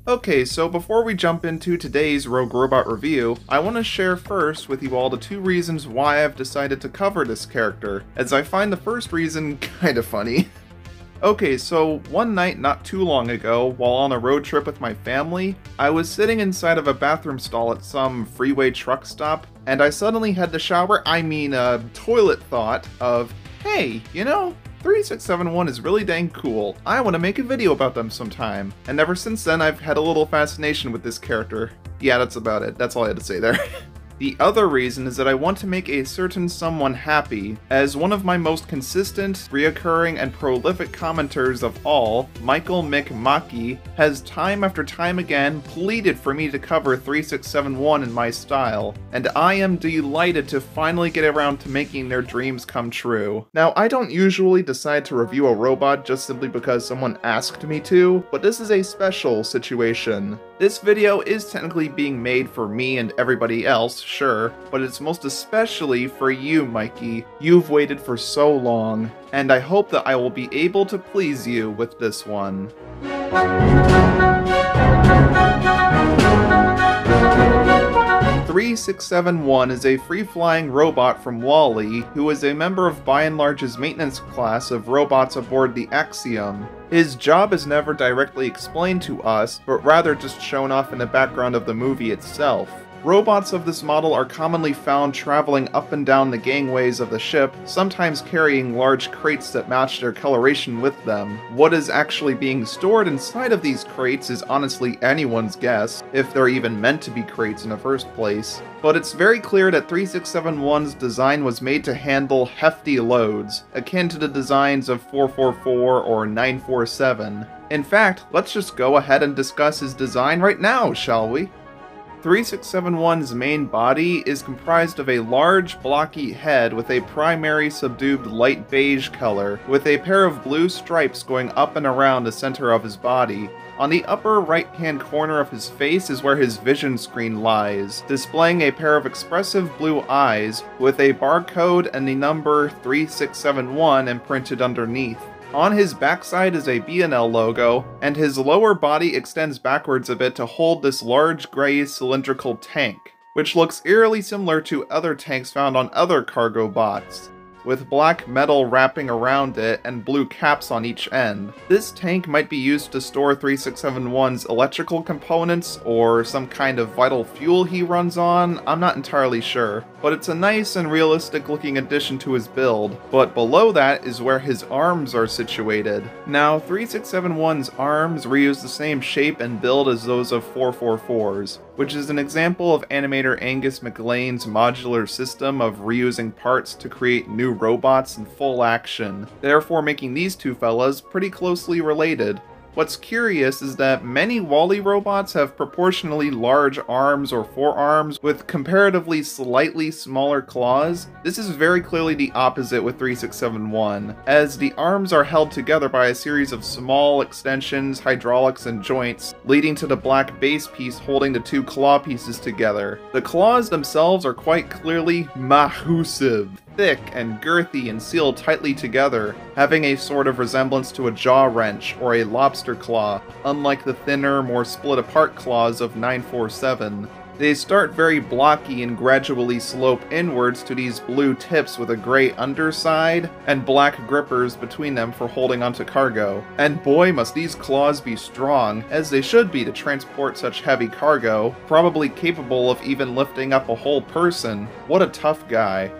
Okay, so before we jump into today's Rogue Robot review, I want to share first with you all the two reasons why I've decided to cover this character, as I find the first reason kinda funny. Okay, so one night not too long ago, while on a road trip with my family, I was sitting inside of a bathroom stall at some freeway truck stop, and I suddenly had the toilet thought of, hey, 3671 is really dang cool. I want to make a video about them sometime. And ever since then, I've had a little fascination with this character. Yeah, that's about it. That's all I had to say there. The other reason is that I want to make a certain someone happy, as one of my most consistent, reoccurring, and prolific commenters of all, Michael McMaki, has time after time again pleaded for me to cover 3671 in my style, and I am delighted to finally get around to making their dreams come true. Now, I don't usually decide to review a robot just simply because someone asked me to, but this is a special situation. This video is technically being made for me and everybody else, sure, but it's most especially for you, Mikey. You've waited for so long, and I hope that I will be able to please you with this one. 3671 is a free-flying robot from WALL-E who is a member of By and Large's maintenance class of robots aboard the Axiom. His job is never directly explained to us, but rather just shown off in the background of the movie itself. Robots of this model are commonly found traveling up and down the gangways of the ship, sometimes carrying large crates that match their coloration with them. What is actually being stored inside of these crates is honestly anyone's guess, if they're even meant to be crates in the first place. But it's very clear that 3671's design was made to handle hefty loads, akin to the designs of 444 or 947. In fact, let's just go ahead and discuss his design right now, shall we? 3671's main body is comprised of a large, blocky head with a primary subdued light beige color, with a pair of blue stripes going up and around the center of his body. On the upper right-hand corner of his face is where his vision screen lies, displaying a pair of expressive blue eyes, with a barcode and the number 3671 imprinted underneath. On his backside is a B&L logo, and his lower body extends backwards a bit to hold this large gray cylindrical tank, which looks eerily similar to other tanks found on other cargo bots, with black metal wrapping around it and blue caps on each end. This tank might be used to store 3671's electrical components or some kind of vital fuel he runs on, I'm not entirely sure. But it's a nice and realistic looking addition to his build, but below that is where his arms are situated. Now, 3671's arms reuse the same shape and build as those of 444's, which is an example of animator Angus MacLane's modular system of reusing parts to create new robots in full action, therefore making these two fellas pretty closely related. What's curious is that many WALL-E robots have proportionally large arms or forearms with comparatively slightly smaller claws. This is very clearly the opposite with 3671, as the arms are held together by a series of small extensions, hydraulics, and joints, leading to the black base piece holding the two claw pieces together. The claws themselves are quite clearly massive, thick and girthy and sealed tightly together, having a sort of resemblance to a jaw wrench or a lobster claw, unlike the thinner, more split-apart claws of 947. They start very blocky and gradually slope inwards to these blue tips with a gray underside and black grippers between them for holding onto cargo. And boy must these claws be strong, as they should be to transport such heavy cargo, probably capable of even lifting up a whole person. What a tough guy.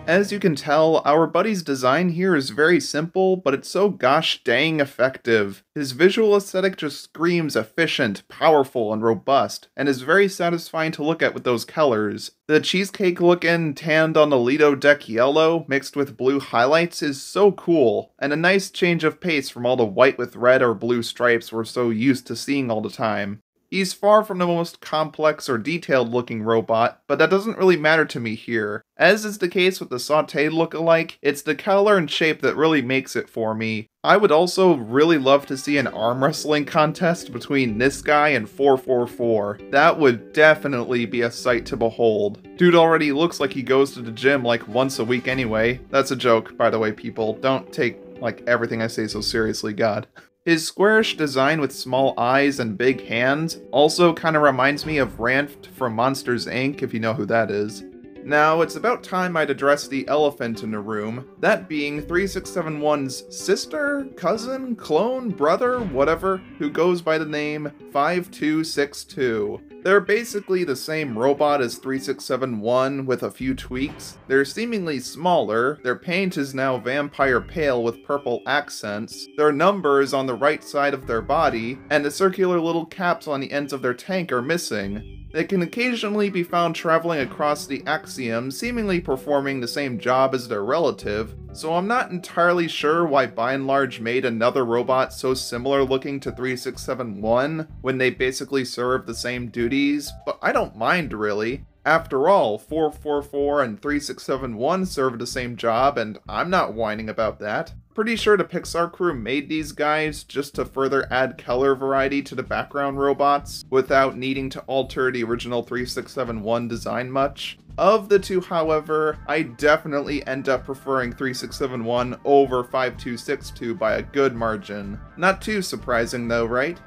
As you can tell, our buddy's design here is very simple, but it's so gosh dang effective. His visual aesthetic just screams efficient, powerful, and robust, and is very satisfying to look at with those colors. The cheesecake-looking tanned on the Lido deck yellow, mixed with blue highlights, is so cool, and a nice change of pace from all the white with red or blue stripes we're so used to seeing all the time. He's far from the most complex or detailed looking robot, but that doesn't really matter to me here. As is the case with the sauteed look-alike, it's the color and shape that really makes it for me. I would also really love to see an arm wrestling contest between this guy and 444. That would definitely be a sight to behold. Dude already looks like he goes to the gym like once a week anyway. That's a joke, by the way, people. Don't take, like, everything I say so seriously, God. His squarish design with small eyes and big hands also kind of reminds me of Ranft from Monsters Inc., if you know who that is. Now, it's about time I'd address the elephant in the room, that being 3671's sister, cousin, clone, brother, whatever, who goes by the name 5262. They're basically the same robot as 3671 with a few tweaks. They're seemingly smaller, their paint is now vampire pale with purple accents, their number is on the right side of their body, and the circular little caps on the ends of their tank are missing. They can occasionally be found traveling across the Axiom, seemingly performing the same job as their relative, so I'm not entirely sure why by and large made another robot so similar looking to 3671 when they basically serve the same duties, but I don't mind really. After all, 444 and 3671 serve the same job, and I'm not whining about that. Pretty sure the Pixar crew made these guys just to further add color variety to the background robots, without needing to alter the original 3671 design much. Of the two, however, I definitely end up preferring 3671 over 5262 by a good margin. Not too surprising though, right?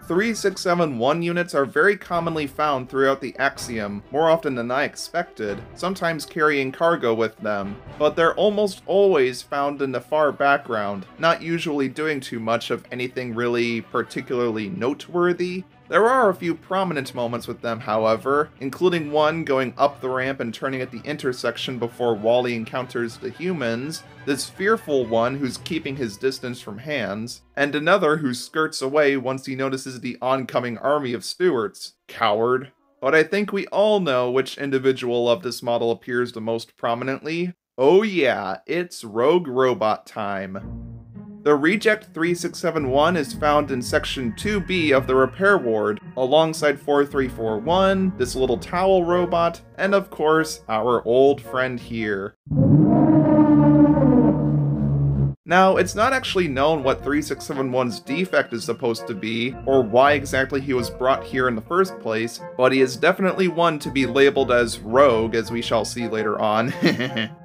3671 units are very commonly found throughout the Axiom, more often than I expected, sometimes carrying cargo with them, but they're almost always found in the far background, not usually doing too much of anything really particularly noteworthy. There are a few prominent moments with them, however, including one going up the ramp and turning at the intersection before WALL-E encounters the humans, this fearful one who's keeping his distance from Hands, and another who skirts away once he notices the oncoming army of Stewarts. Coward. But I think we all know which individual of this model appears the most prominently. Oh yeah, it's Rogue Robot time. The Reject 3671 is found in Section 2B of the Repair Ward, alongside 4341, this little towel robot, and of course, our old friend here. Now, it's not actually known what 3671's defect is supposed to be, or why exactly he was brought here in the first place, but he is definitely one to be labeled as Rogue, as we shall see later on.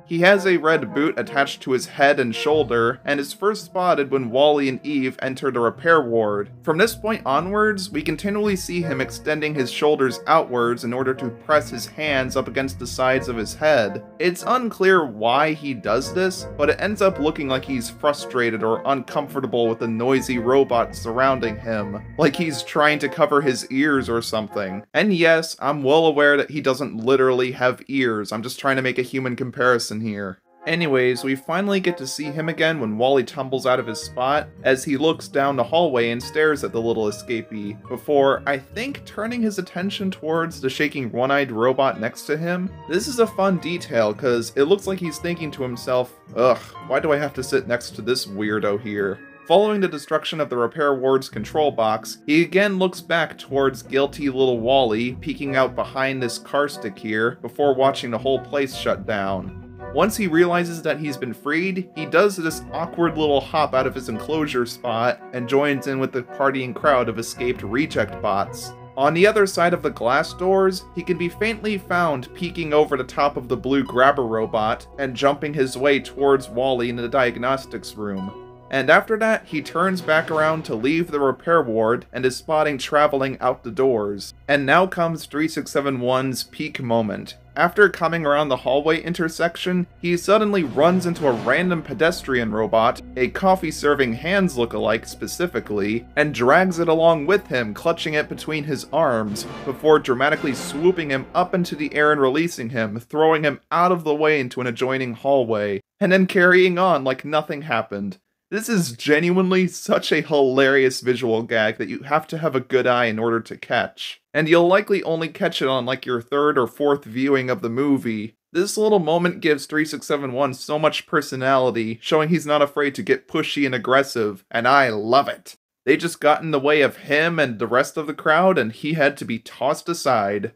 He has a red boot attached to his head and shoulder, and is first spotted when WALL-E and Eve enter the repair ward. From this point onwards, we continually see him extending his shoulders outwards in order to press his hands up against the sides of his head. It's unclear why he does this, but it ends up looking like he's frustrated or uncomfortable with the noisy robots surrounding him, like he's trying to cover his ears or something. And yes, I'm well aware that he doesn't literally have ears, I'm just trying to make a human comparison here. Anyways, we finally get to see him again when WALL-E tumbles out of his spot, as he looks down the hallway and stares at the little escapee, before, I think, turning his attention towards the shaking one-eyed robot next to him. This is a fun detail, cause it looks like he's thinking to himself, ugh, why do I have to sit next to this weirdo here? Following the destruction of the repair ward's control box, he again looks back towards guilty little WALL-E, peeking out behind this car stick here, before watching the whole place shut down. Once he realizes that he's been freed, he does this awkward little hop out of his enclosure spot, and joins in with the partying crowd of escaped reject bots. On the other side of the glass doors, he can be faintly found peeking over the top of the blue grabber robot, and jumping his way towards WALL-E in the diagnostics room. And after that, he turns back around to leave the repair ward and is spotting traveling out the doors. And now comes 3671's peak moment. After coming around the hallway intersection, he suddenly runs into a random pedestrian robot, a coffee-serving Hands lookalike specifically, and drags it along with him, clutching it between his arms, before dramatically swooping him up into the air and releasing him, throwing him out of the way into an adjoining hallway, and then carrying on like nothing happened. This is genuinely such a hilarious visual gag that you have to have a good eye in order to catch. And you'll likely only catch it on like your third or fourth viewing of the movie. This little moment gives 3671 so much personality, showing he's not afraid to get pushy and aggressive, and I love it. They just got in the way of him and the rest of the crowd, and he had to be tossed aside.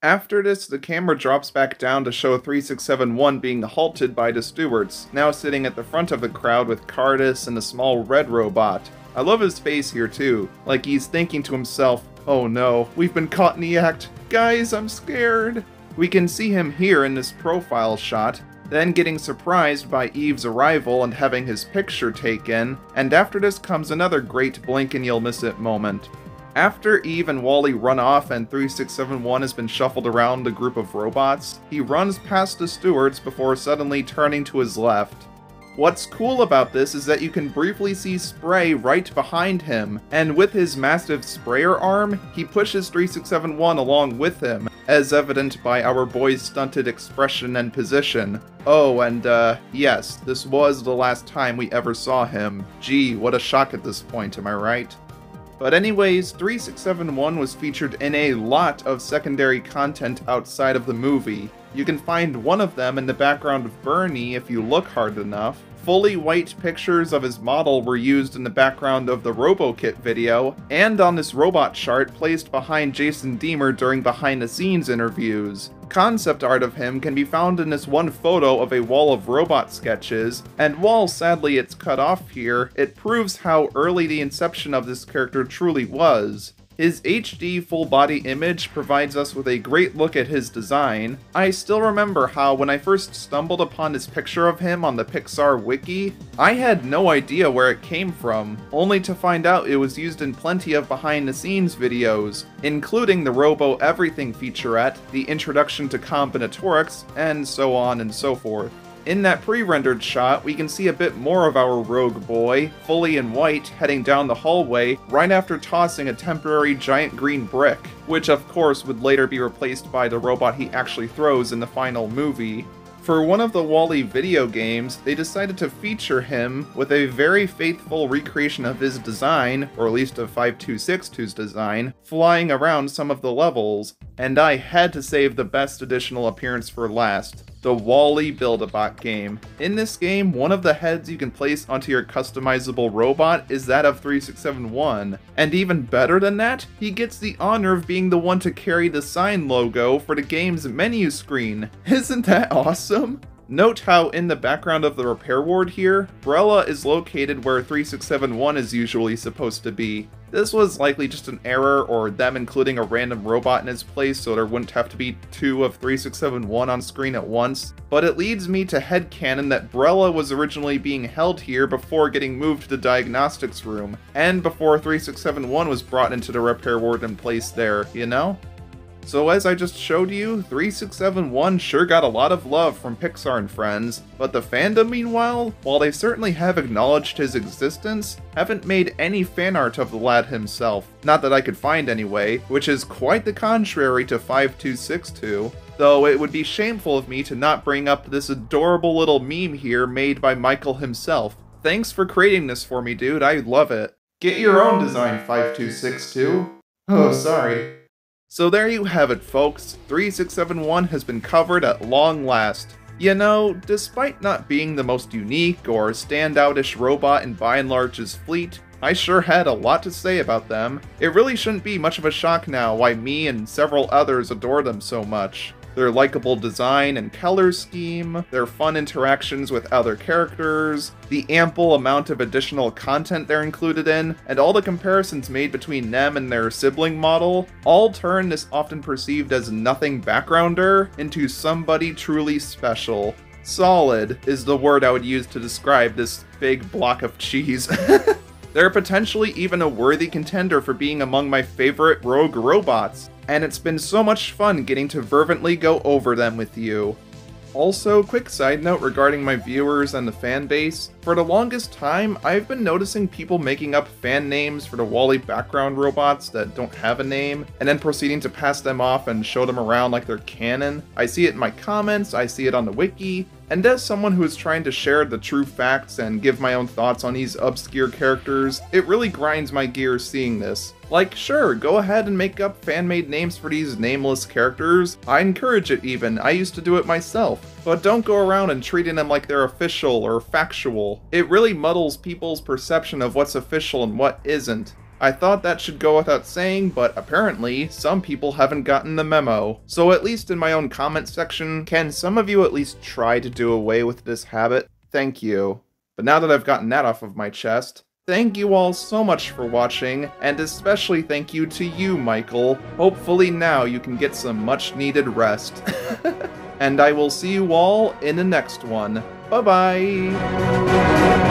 After this, the camera drops back down to show 3671 being halted by the Stewarts, now sitting at the front of the crowd with Cardus and a small red robot. I love his face here too, like he's thinking to himself, oh no, we've been caught in the act. Guys, I'm scared. We can see him here in this profile shot, then getting surprised by Eve's arrival and having his picture taken, and after this comes another great blink and you'll miss it moment. After Eve and Wally run off and 3671 has been shuffled around a group of robots, he runs past the stewards before suddenly turning to his left. What's cool about this is that you can briefly see Spray right behind him, and with his massive sprayer arm, he pushes 3671 along with him, as evident by our boy's stunted expression and position. Oh, and yes, this was the last time we ever saw him. Gee, what a shock at this point, am I right? But anyways, 3671 was featured in a lot of secondary content outside of the movie. You can find one of them in the background of Bernie if you look hard enough. Fully white pictures of his model were used in the background of the RoboKit video, and on this robot chart placed behind Jason Deemer during behind-the-scenes interviews. Concept art of him can be found in this one photo of a wall of robot sketches, and while sadly it's cut off here, it proves how early the inception of this character truly was. His HD full-body image provides us with a great look at his design. I still remember how when I first stumbled upon this picture of him on the Pixar wiki, I had no idea where it came from, only to find out it was used in plenty of behind-the-scenes videos, including the Robo Everything featurette, the introduction to Combinatorics, and so on and so forth. In that pre-rendered shot, we can see a bit more of our rogue boy, fully in white, heading down the hallway right after tossing a temporary giant green brick, which of course would later be replaced by the robot he actually throws in the final movie. For one of the Wall-E video games, they decided to feature him with a very faithful recreation of his design, or at least of 5262's design, flying around some of the levels, and I had to save the best additional appearance for last. The Wall-E Build-A-Bot game. In this game, one of the heads you can place onto your customizable robot is that of 3671. And even better than that, he gets the honor of being the one to carry the sign logo for the game's menu screen. Isn't that awesome? Note how in the background of the repair ward here, Brella is located where 3671 is usually supposed to be. This was likely just an error or them including a random robot in his place so there wouldn't have to be two of 3671 on screen at once, but it leads me to headcanon that Brella was originally being held here before getting moved to the diagnostics room, and before 3671 was brought into the repair ward and placed there, you know? So as I just showed you, 3671 sure got a lot of love from Pixar and friends, but the fandom meanwhile, while they certainly have acknowledged his existence, haven't made any fan art of the lad himself. Not that I could find anyway, which is quite the contrary to 5262. Though it would be shameful of me to not bring up this adorable little meme here made by Michael himself. Thanks for creating this for me, dude, I love it. Get your own design, 5262. Oh, sorry. So there you have it, folks. 3671 has been covered at long last. You know, despite not being the most unique or standoutish robot in by and large's fleet, I sure had a lot to say about them. It really shouldn't be much of a shock now why me and several others adore them so much. Their likable design and color scheme, their fun interactions with other characters, the ample amount of additional content they're included in, and all the comparisons made between them and their sibling model, all turn this often perceived as nothing backgrounder into somebody truly special. Solid is the word I would use to describe this big block of cheese. They're potentially even a worthy contender for being among my favorite rogue robots, and it's been so much fun getting to fervently go over them with you. Also, quick side note regarding my viewers and the fan base, for the longest time, I've been noticing people making up fan names for the Wall-E background robots that don't have a name, and then proceeding to pass them off and show them around like they're canon. I see it in my comments, I see it on the wiki, and as someone who is trying to share the true facts and give my own thoughts on these obscure characters, it really grinds my gears seeing this. Like, sure, go ahead and make up fan-made names for these nameless characters. I encourage it even, I used to do it myself. But don't go around and treating them like they're official or factual. It really muddles people's perception of what's official and what isn't. I thought that should go without saying, but apparently, some people haven't gotten the memo. So at least in my own comment section, can some of you at least try to do away with this habit? Thank you. But now that I've gotten that off of my chest, thank you all so much for watching, and especially thank you to you, Michael. Hopefully now you can get some much needed rest. and I will see you all in the next one. Bye-bye!